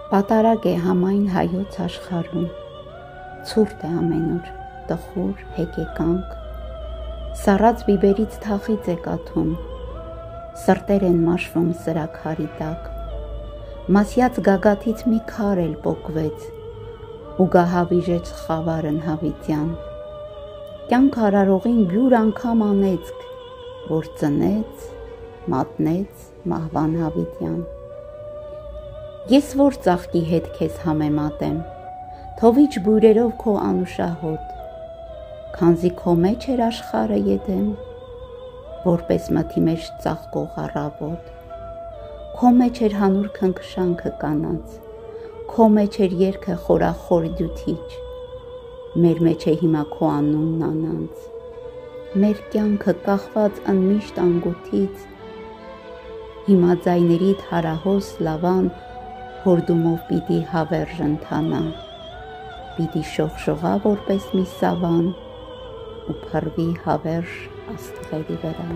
Պատարագ է համայն հայոց աշխարհում, ցուրտ է ամենուր, տխուր, հեկեկանք, սառած բիբերից թախիծ է կաթում, սրտեր են մաշվում սրա քարի տակ, մասյաց գագաթից մի քար էլ պոկվեց, ու գահավիժեց խավարն հավիտյան, կյանք արարողին բյուր անգամ անեծք, որ ծնեց, մատնեց մահվան հավիտյան։ Ես որ ծաղկի հետ քեզ համեմատեմ, թովիչ բույրերով քո անուշահոտ, քանզի քո մեջ էր աշխարհը եդեմ, որպես մթի մեջ ծաղկող առավոտ, քո մեջ էր հանուր քնքշանքը կանանց, քո մեջ էր երգը խորախոր դյութիչ, մեր մեջ է հիմա քո անունն անանց, մեր կյանքը կախված անմիշտ անգութից, հիմա ձայներիդ հարահոս լավան հորդումով պիտի հավերժ ընթանա, պիտի շողշողա որպես մի սավան ու փռվի հավերժ աստղերի վրա։